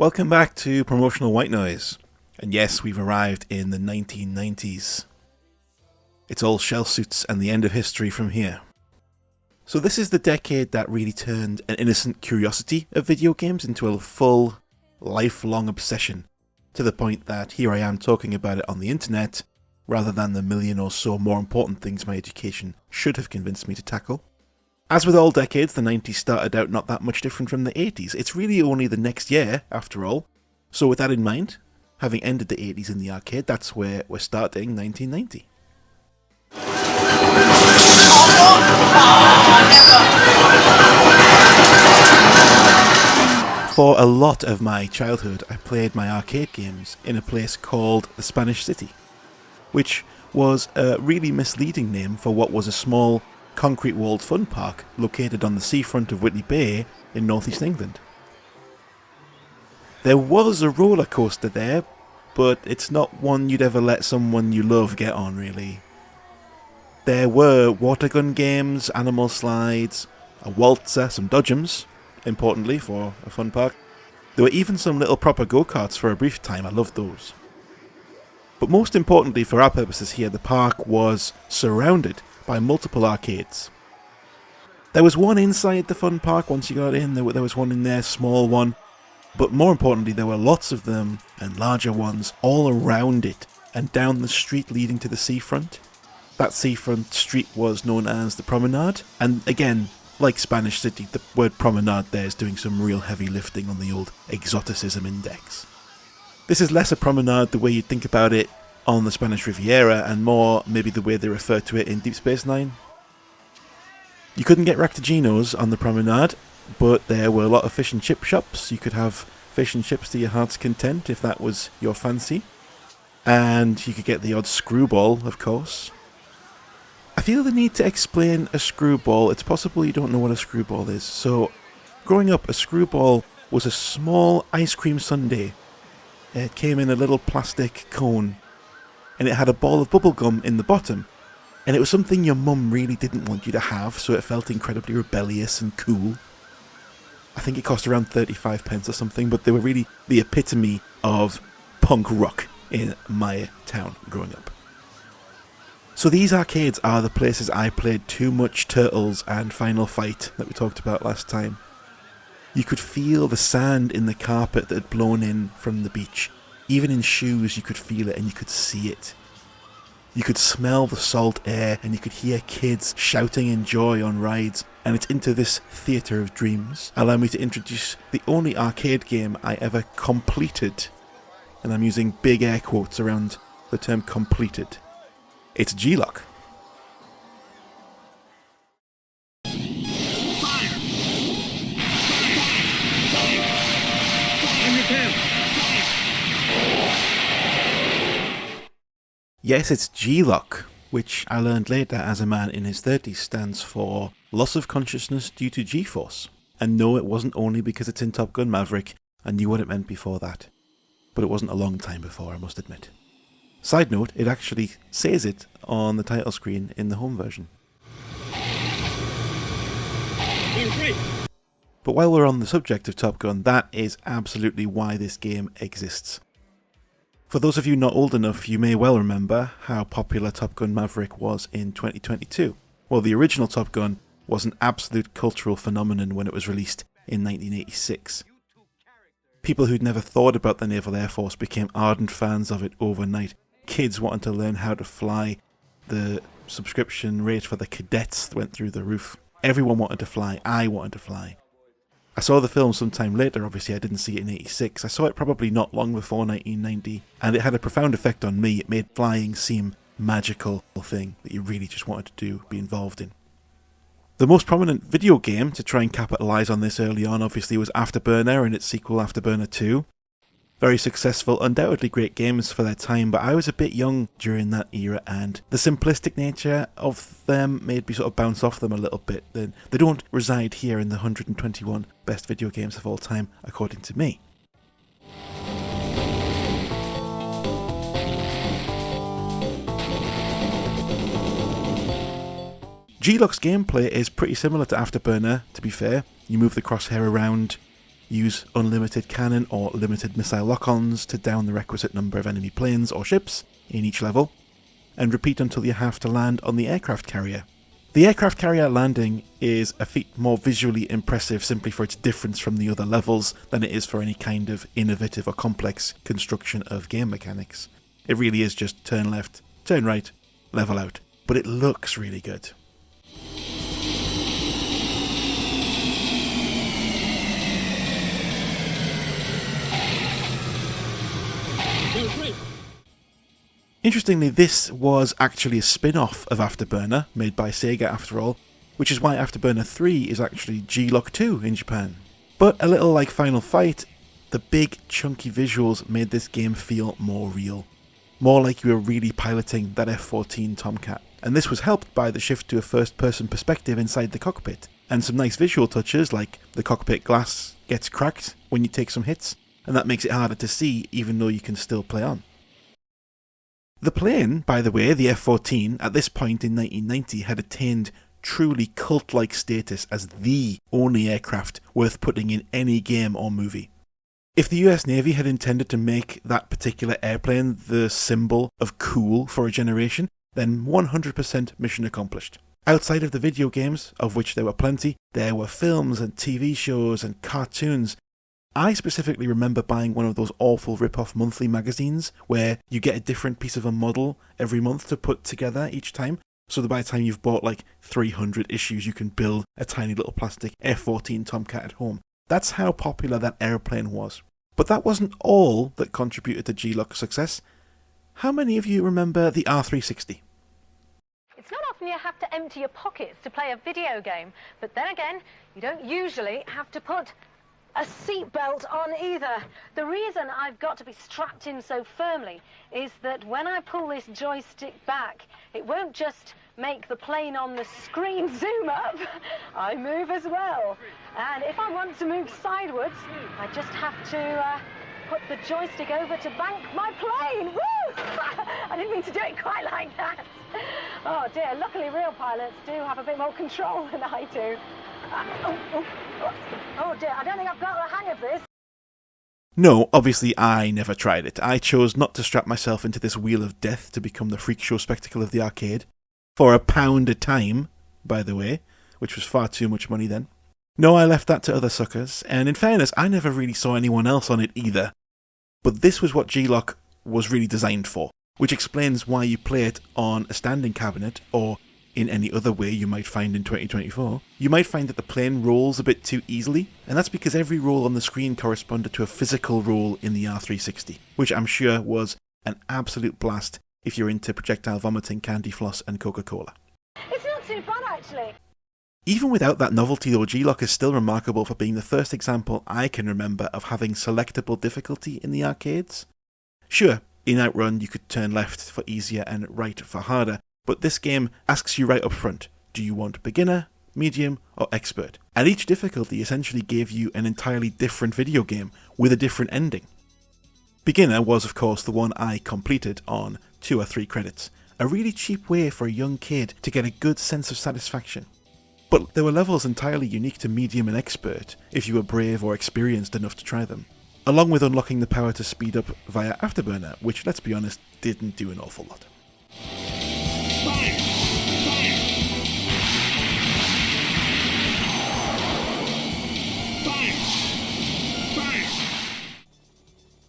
Welcome back to Promotional White Noise. And yes, we've arrived in the 1990s. It's all shell suits and the end of history from here. So this is the decade that really turned an innocent curiosity of video games into a full, lifelong obsession, to the point that here I am talking about it on the internet, rather than the million or so more important things my education should have convinced me to tackle. As with all decades, the 90s started out not that much different from the 80s. It's really only the next year, after all. So with that in mind, having ended the 80s in the arcade, that's where we're starting 1990. For a lot of my childhood, I played my arcade games in a place called the Spanish City, which was a really misleading name for what was a small, concrete-walled fun park located on the seafront of Whitley Bay in northeast England. There was a roller coaster there, but it's not one you'd ever let someone you love get on, really. There were water gun games, animal slides, a waltzer, some dodgems, importantly for a fun park. There were even some little proper go-karts for a brief time. I loved those. But most importantly for our purposes here, the park was surrounded by multiple arcades. There was one inside the fun park once you got in, there was one in there, small one, but more importantly there were lots of them, and larger ones, all around it, and down the street leading to the seafront. That seafront street was known as the Promenade, and again, like Spanish City, the word promenade there is doing some real heavy lifting on the old exoticism index. This is less a promenade the way you'd think about it on the Spanish Riviera, and more maybe the way they refer to it in Deep Space Nine. You couldn't get Ractaginos on the promenade, but there were a lot of fish and chip shops. You could have fish and chips to your heart's content if that was your fancy. And you could get the odd screwball, of course. I feel the need to explain a screwball. It's possible you don't know what a screwball is. So, growing up, a screwball was a small ice cream sundae. It came in a little plastic cone, and it had a ball of bubblegum in the bottom, and it was something your mum really didn't want you to have, so it felt incredibly rebellious and cool. I think it cost around 35 pence or something, but they were really the epitome of punk rock in my town growing up. So these arcades are the places I played Too Much Turtles and Final Fight that we talked about last time. You could feel the sand in the carpet that had blown in from the beach. Even in shoes you could feel it and you could see it. You could smell the salt air and you could hear kids shouting in joy on rides. And it's into this theatre of dreams. Allow me to introduce the only arcade game I ever completed. And I'm using big air quotes around the term completed. It's G-LOC. Yes, it's G-LOC, which I learned later as a man in his 30s stands for Loss of Consciousness Due to G-Force. And no, it wasn't only because it's in Top Gun Maverick. I knew what it meant before that. But it wasn't a long time before, I must admit. Side note, it actually says it on the title screen in the home version. But while we're on the subject of Top Gun, that is absolutely why this game exists. For those of you not old enough, you may well remember how popular Top Gun Maverick was in 2022. Well, the original Top Gun was an absolute cultural phenomenon when it was released in 1986. People who'd never thought about the Naval Air Force became ardent fans of it overnight. Kids wanted to learn how to fly. The subscription rate for the cadets went through the roof. Everyone wanted to fly. I wanted to fly. I saw the film sometime later. Obviously I didn't see it in 86. I saw it probably not long before 1990, and it had a profound effect on me. It made flying seem magical thing that you really just wanted to be involved in. The most prominent video game to try and capitalise on this early on obviously was Afterburner and its sequel Afterburner 2. Very successful, undoubtedly great games for their time, but I was a bit young during that era, and the simplistic nature of them made me sort of bounce off them a little bit. They don't reside here in the 121 best video games of all time, according to me. G-LOC's gameplay is pretty similar to Afterburner, to be fair. You move the crosshair around, use unlimited cannon or limited missile lock-ons to down the requisite number of enemy planes or ships in each level, and repeat until you have to land on the aircraft carrier. The aircraft carrier landing is a feat more visually impressive simply for its difference from the other levels than it is for any kind of innovative or complex construction of game mechanics. It really is just turn left, turn right, level out, but it looks really good. Interestingly, this was actually a spin-off of Afterburner, made by Sega after all, which is why Afterburner 3 is actually G-LOC 2 in Japan. But a little like Final Fight, the big chunky visuals made this game feel more real. More like you were really piloting that F-14 Tomcat. And this was helped by the shift to a first-person perspective inside the cockpit, and some nice visual touches like the cockpit glass gets cracked when you take some hits, and that makes it harder to see even though you can still play on. The plane, by the way, the F-14, at this point in 1990 had attained truly cult-like status as the only aircraft worth putting in any game or movie. If the US Navy had intended to make that particular airplane the symbol of cool for a generation, then 100% mission accomplished. Outside of the video games, of which there were plenty, there were films and TV shows and cartoons. I specifically remember buying one of those awful rip-off monthly magazines where you get a different piece of a model every month to put together each time, so that by the time you've bought like 300 issues you can build a tiny little plastic F-14 Tomcat at home. That's how popular that airplane was. But that wasn't all that contributed to G-LOC's success. How many of you remember the R360? It's not often you have to empty your pockets to play a video game, but then again, you don't usually have to put a seatbelt on either. The reason I've got to be strapped in so firmly is that when I pull this joystick back, it won't just make the plane on the screen zoom up, I move as well. And if I want to move sideways, I just have to put the joystick over to bank my plane. Woo! I didn't mean to do it quite like that. Oh dear, luckily real pilots do have a bit more control than I do. Oh dear, I don't think I've got the hang of this. No, obviously I never tried it. I chose not to strap myself into this wheel of death to become the freak show spectacle of the arcade. For £1 a time, by the way, which was far too much money then. No, I left that to other suckers, and in fairness, I never really saw anyone else on it either. But this was what G-LOC was really designed for, which explains why you play it on a standing cabinet, or in any other way you might find in 2024. You might find that the plane rolls a bit too easily, and that's because every roll on the screen corresponded to a physical roll in the R360, which I'm sure was an absolute blast if you're into projectile vomiting, candy floss and Coca-Cola. It's not too bad actually. Even without that novelty though, G-LOC is still remarkable for being the first example I can remember of having selectable difficulty in the arcades. Sure, in Outrun you could turn left for easier and right for harder, but this game asks you right up front, do you want beginner, medium or expert? And each difficulty essentially gave you an entirely different video game with a different ending. Beginner was of course the one I completed on 2 or 3 credits, a really cheap way for a young kid to get a good sense of satisfaction. But there were levels entirely unique to medium and expert if you were brave or experienced enough to try them, along with unlocking the power to speed up via Afterburner, which, let's be honest, didn't do an awful lot.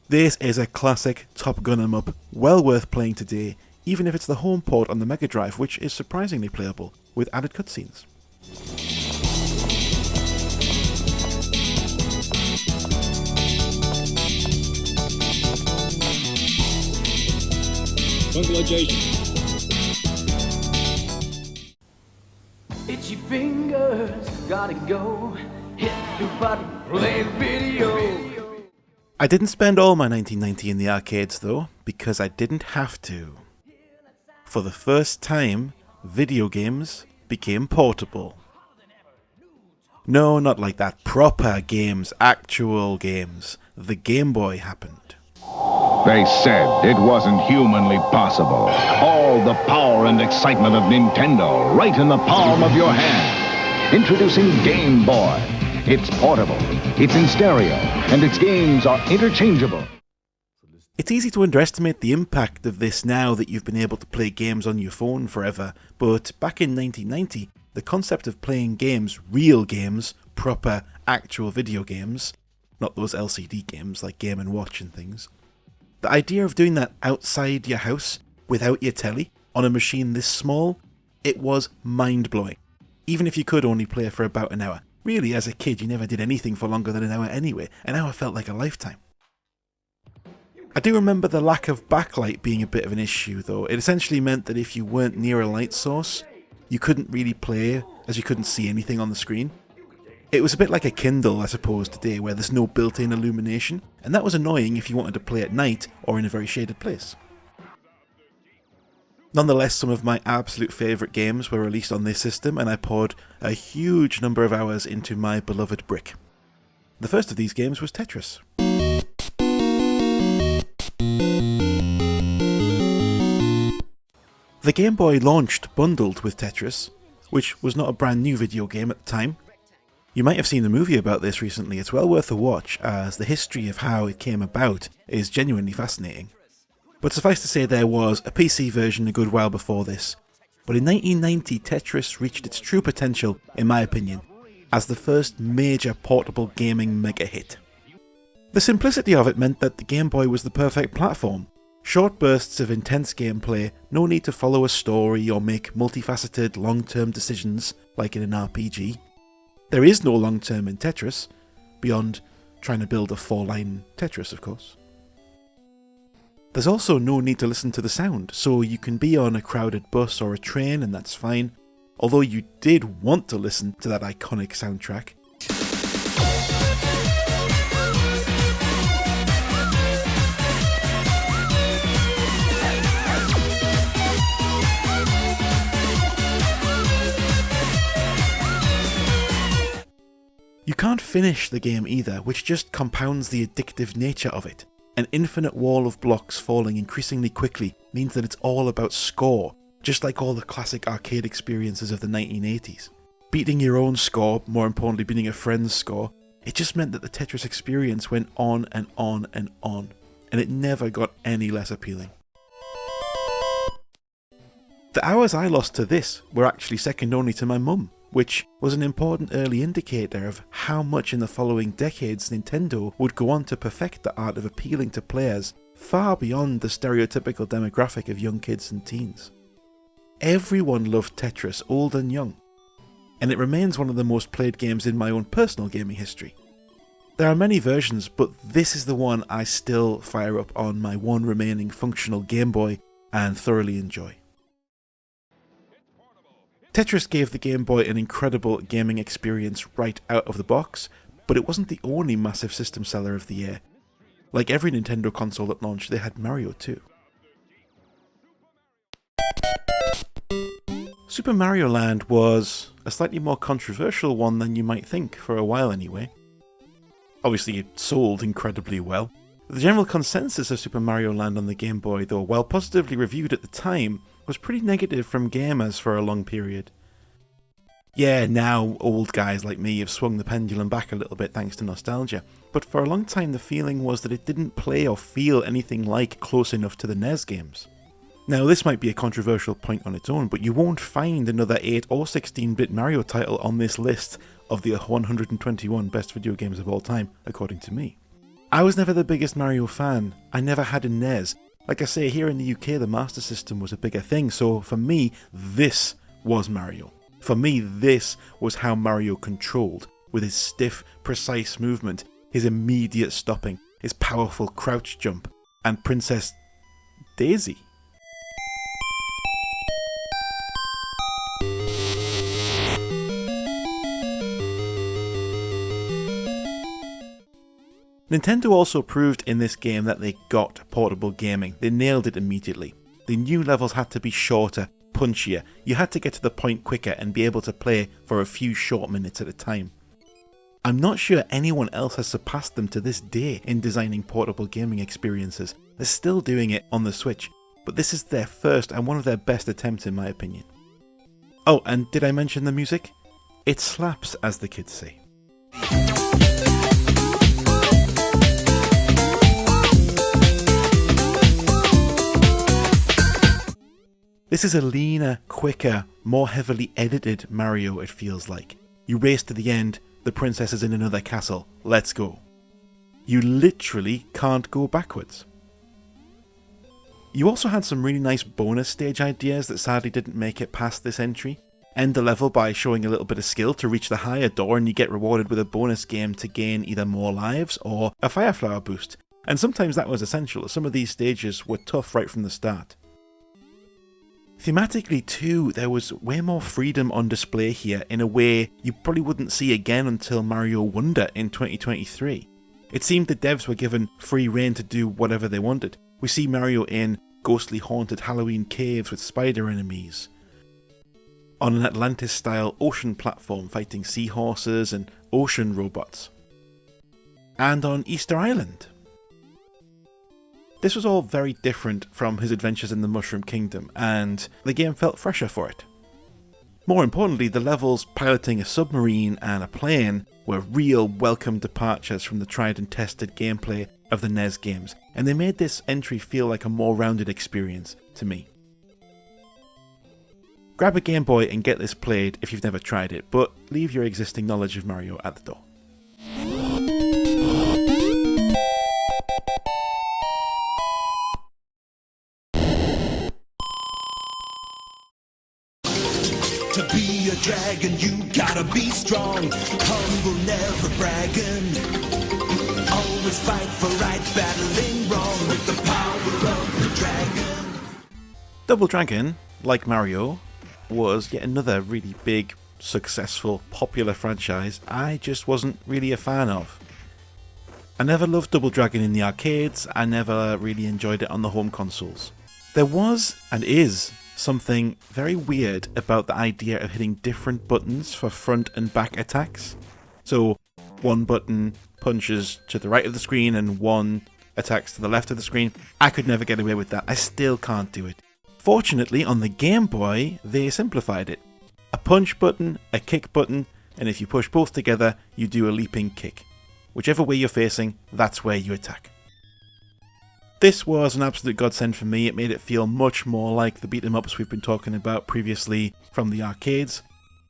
This is a classic Top Gun 'em up, well worth playing today, even if it's the home port on the Mega Drive, which is surprisingly playable, with added cutscenes. Itchy fingers, gotta go, hit the button, play the video. I didn't spend all my 1990 in the arcades though, because I didn't have to. For the first time, video games became portable. No, not like that. Proper games, actual games. The GameBoy happened. They said it wasn't humanly possible. All the power and excitement of Nintendo right in the palm of your hand. Introducing GameBoy. It's portable, it's in stereo, and its games are interchangeable. It's easy to underestimate the impact of this now that you've been able to play games on your phone forever, but back in 1990, the concept of playing games, real games, proper, actual video games, not those LCD games like Game & Watch and things, the idea of doing that outside your house, without your telly, on a machine this small, it was mind-blowing. Even if you could only play for about an hour. Really, as a kid, you never did anything for longer than an hour anyway. An hour felt like a lifetime. I do remember the lack of backlight being a bit of an issue though. It essentially meant that if you weren't near a light source, you couldn't really play as you couldn't see anything on the screen. It was a bit like a Kindle, I suppose, today where there's no built-in illumination, and that was annoying if you wanted to play at night or in a very shaded place. Nonetheless, some of my absolute favourite games were released on this system, and I poured a huge number of hours into my beloved brick. The first of these games was Tetris. The Game Boy launched bundled with Tetris, which was not a brand new video game at the time. You might have seen a movie about this recently. It's well worth a watch, as the history of how it came about is genuinely fascinating. But suffice to say, there was a PC version a good while before this. But in 1990, Tetris reached its true potential, in my opinion, as the first major portable gaming mega hit. The simplicity of it meant that the Game Boy was the perfect platform. Short bursts of intense gameplay, no need to follow a story or make multifaceted long-term decisions like in an RPG. There is no long-term in Tetris, beyond trying to build a 4-line Tetris, of course. There's also no need to listen to the sound, so you can be on a crowded bus or a train and that's fine, although you did want to listen to that iconic soundtrack. You can't finish the game either, which just compounds the addictive nature of it. An infinite wall of blocks falling increasingly quickly means that it's all about score, just like all the classic arcade experiences of the 1980s. Beating your own score, more importantly beating a friend's score, it just meant that the Tetris experience went on and on and on, and it never got any less appealing. The hours I lost to this were actually second only to my mum, which was an important early indicator of how much in the following decades Nintendo would go on to perfect the art of appealing to players far beyond the stereotypical demographic of young kids and teens. Everyone loved Tetris, old and young, and it remains one of the most played games in my own personal gaming history. There are many versions, but this is the one I still fire up on my one remaining functional Game Boy and thoroughly enjoy. Tetris gave the Game Boy an incredible gaming experience right out of the box, but it wasn't the only massive system seller of the year. Like every Nintendo console at launch, they had Mario too. Super Mario Land was a slightly more controversial one than you might think, for a while anyway. Obviously it sold incredibly well. The general consensus of Super Mario Land on the Game Boy, though while positively reviewed at the time, was pretty negative from gamers for a long period. Yeah, now old guys like me have swung the pendulum back a little bit thanks to nostalgia, but for a long time the feeling was that it didn't play or feel anything like close enough to the NES games. Now this might be a controversial point on its own, but you won't find another 8 or 16-bit Mario title on this list of the 121 best video games of all time, according to me. I was never the biggest Mario fan. I never had a NES. Like I say, here in the UK the Master System was a bigger thing, so for me, this was Mario. For me, this was how Mario controlled, with his stiff, precise movement, his immediate stopping, his powerful crouch jump, and Princess Daisy. Nintendo also proved in this game that they got portable gaming. They nailed it immediately. The new levels had to be shorter, punchier. You had to get to the point quicker and be able to play for a few short minutes at a time. I'm not sure anyone else has surpassed them to this day in designing portable gaming experiences. They're still doing it on the Switch, but this is their first and one of their best attempts in my opinion. Oh, and did I mention the music? It slaps, as the kids say. This is a leaner, quicker, more heavily edited Mario, it feels like. You race to the end, the princess is in another castle, let's go. You literally can't go backwards. You also had some really nice bonus stage ideas that sadly didn't make it past this entry. End the level by showing a little bit of skill to reach the higher door and you get rewarded with a bonus game to gain either more lives or a fire flower boost. And sometimes that was essential, as some of these stages were tough right from the start. Thematically too, there was way more freedom on display here in a way you probably wouldn't see again until Mario Wonder in 2023. It seemed the devs were given free rein to do whatever they wanted. We see Mario in ghostly haunted Halloween caves with spider enemies, on an Atlantis-style ocean platform fighting seahorses and ocean robots, and on Easter Island. This was all very different from his adventures in the Mushroom Kingdom, and the game felt fresher for it. More importantly, the levels piloting a submarine and a plane were real welcome departures from the tried and tested gameplay of the NES games, and they made this entry feel like a more rounded experience to me. Grab a Game Boy and get this played if you've never tried it, but leave your existing knowledge of Mario at the door. To be a dragon, you gotta be strong. Humble, never bragging. Always fight for right, battling wrong with the power of the dragon. Double Dragon, like Mario, was yet another really big, successful, popular franchise I just wasn't really a fan of. I never loved Double Dragon in the arcades, I never really enjoyed it on the home consoles. There was, and is, something very weird about the idea of hitting different buttons for front and back attacks. So, one button punches to the right of the screen and one attacks to the left of the screen. I could never get away with that. I still can't do it. Fortunately, on the Game Boy, they simplified it. A punch button, a kick button, and if you push both together, you do a leaping kick. Whichever way you're facing, that's where you attack. This was an absolute godsend for me. It made it feel much more like the beat-em-ups we've been talking about previously from the arcades.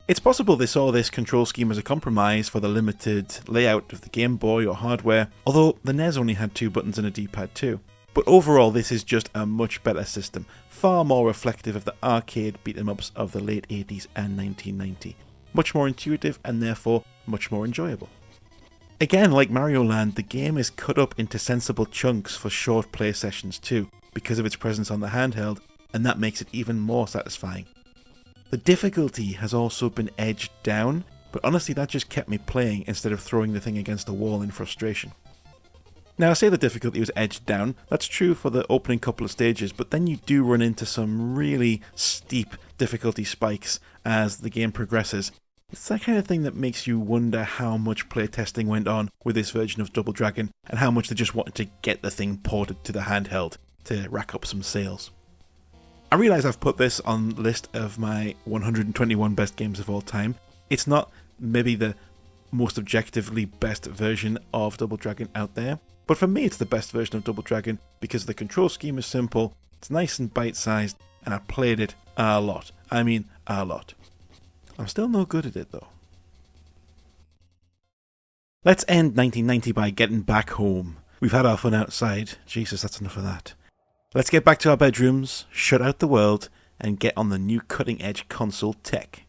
It's possible they saw this control scheme as a compromise for the limited layout of the Game Boy or hardware, although the NES only had 2 buttons and a D-pad too. But overall, this is just a much better system, far more reflective of the arcade beat-em-ups of the late 80s and 1990. Much more intuitive and therefore much more enjoyable. Again, like Mario Land, the game is cut up into sensible chunks for short play sessions too, because of its presence on the handheld, and that makes it even more satisfying. The difficulty has also been edged down, but honestly that just kept me playing instead of throwing the thing against a wall in frustration. Now I say the difficulty was edged down, that's true for the opening couple of stages, but then you do run into some really steep difficulty spikes as the game progresses. It's that kind of thing that makes you wonder how much playtesting went on with this version of Double Dragon, and how much they just wanted to get the thing ported to the handheld to rack up some sales. I realise I've put this on the list of my 121 best games of all time. It's not maybe the most objectively best version of Double Dragon out there, but for me it's the best version of Double Dragon because the control scheme is simple, it's nice and bite-sized, and I played it a lot. I mean a lot. I'm still no good at it though. Let's end 1990 by getting back home. We've had our fun outside. Jesus, that's enough of that. Let's get back to our bedrooms, shut out the world, and get on the new cutting-edge console tech,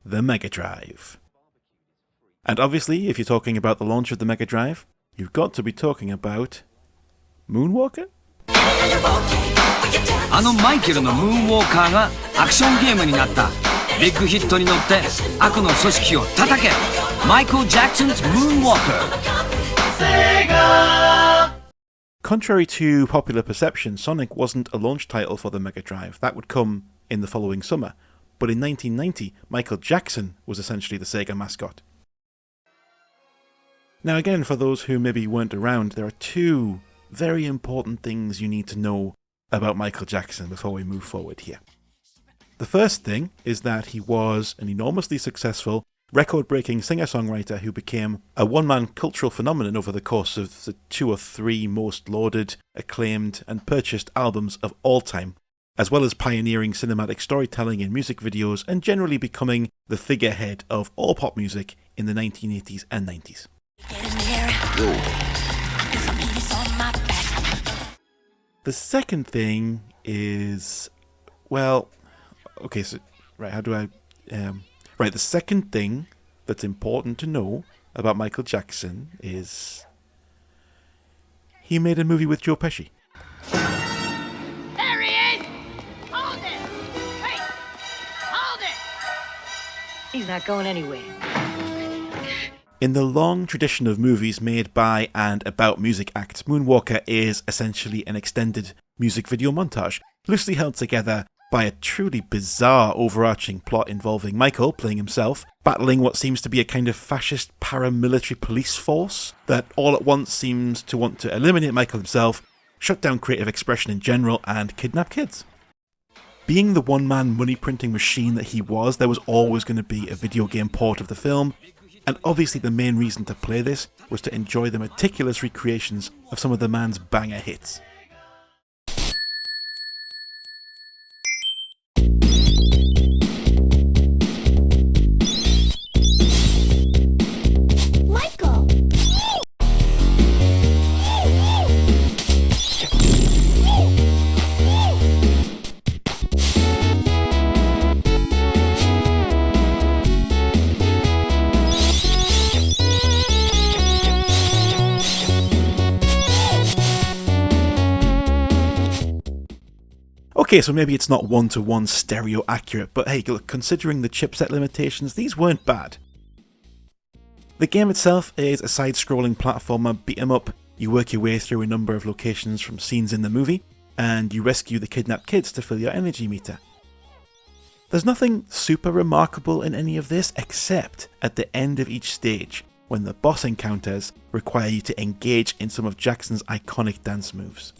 the Mega Drive. And obviously, if you're talking about the launch of the Mega Drive, you've got to be talking about Moonwalker? あのマイケルのムーンウォーカーがアクションゲームになった。ビッグヒットに乗って悪の組織を叩け。マイケル・ジャクソンズ・ムーンウォーカー。Contrary to popular perception, Sonic wasn't a launch title for the Mega Drive. That would come in the following summer. But in 1990, Michael Jackson was essentially the Sega mascot. Now again, for those who maybe weren't around, there are 2 very important things you need to know about Michael Jackson before we move forward here. The first thing is that he was an enormously successful record-breaking singer-songwriter who became a one-man cultural phenomenon over the course of the 2 or 3 most lauded, acclaimed, and purchased albums of all time, as well as pioneering cinematic storytelling in music videos and generally becoming the figurehead of all pop music in the 1980s and 90s. The second thing is, well, okay, so, right, how do I, right, the second thing that's important to know about Michael Jackson is he made a movie with Joe Pesci. There he is! Hold it! Wait! Hold it! He's not going anywhere. In the long tradition of movies made by and about music acts, Moonwalker is essentially an extended music video montage, loosely held together by a truly bizarre overarching plot involving Michael, playing himself, battling what seems to be a kind of fascist paramilitary police force that all at once seems to want to eliminate Michael himself, shut down creative expression in general, and kidnap kids. Being the one-man money-printing machine that he was, there was always going to be a video game port of the film, and obviously the main reason to play this was to enjoy the meticulous recreations of some of the man's banger hits. Michael! Okay, so maybe it's not one-to-one stereo accurate, but hey, look, considering the chipset limitations, these weren't bad. The game itself is a side-scrolling platformer beat-em-up. You work your way through a number of locations from scenes in the movie, and you rescue the kidnapped kids to fill your energy meter. There's nothing super remarkable in any of this, except at the end of each stage, when the boss encounters require you to engage in some of Jackson's iconic dance moves.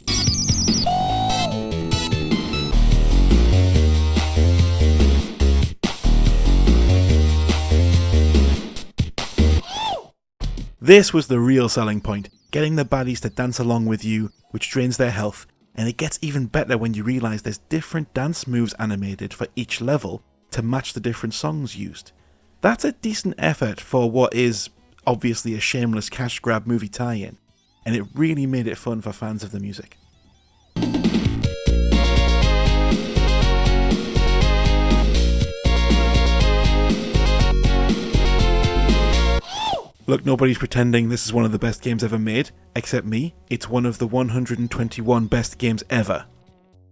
This was the real selling point, getting the baddies to dance along with you, which drains their health, and it gets even better when you realise there's different dance moves animated for each level to match the different songs used. That's a decent effort for what is obviously a shameless cash grab movie tie-in, and it really made it fun for fans of the music. Look, nobody's pretending this is one of the best games ever made, except me. It's one of the 121 best games ever.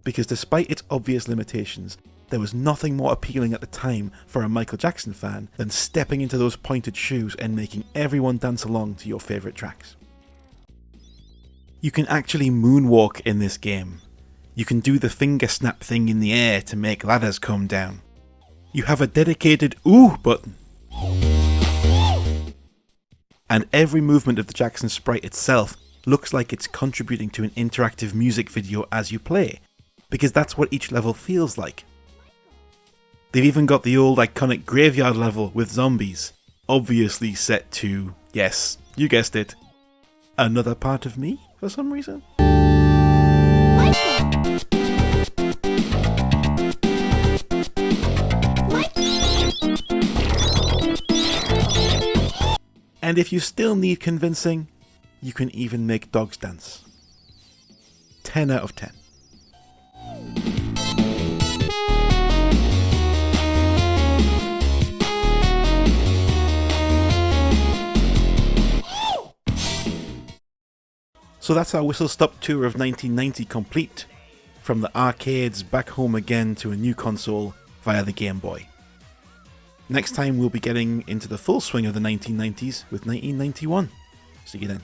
Because despite its obvious limitations, there was nothing more appealing at the time for a Michael Jackson fan than stepping into those pointed shoes and making everyone dance along to your favourite tracks. You can actually moonwalk in this game. You can do the finger snap thing in the air to make ladders come down. You have a dedicated ooh button. And every movement of the Jackson sprite itself looks like it's contributing to an interactive music video as you play, because that's what each level feels like. They've even got the old iconic graveyard level with zombies, obviously set to, yes, you guessed it, another part of me for some reason. And if you still need convincing, you can even make dogs dance. 10 out of 10. So that's our whistle-stop tour of 1990 complete. From the arcades back home again to a new console via the Game Boy. Next time we'll be getting into the full swing of the 1990s with 1991. See you then.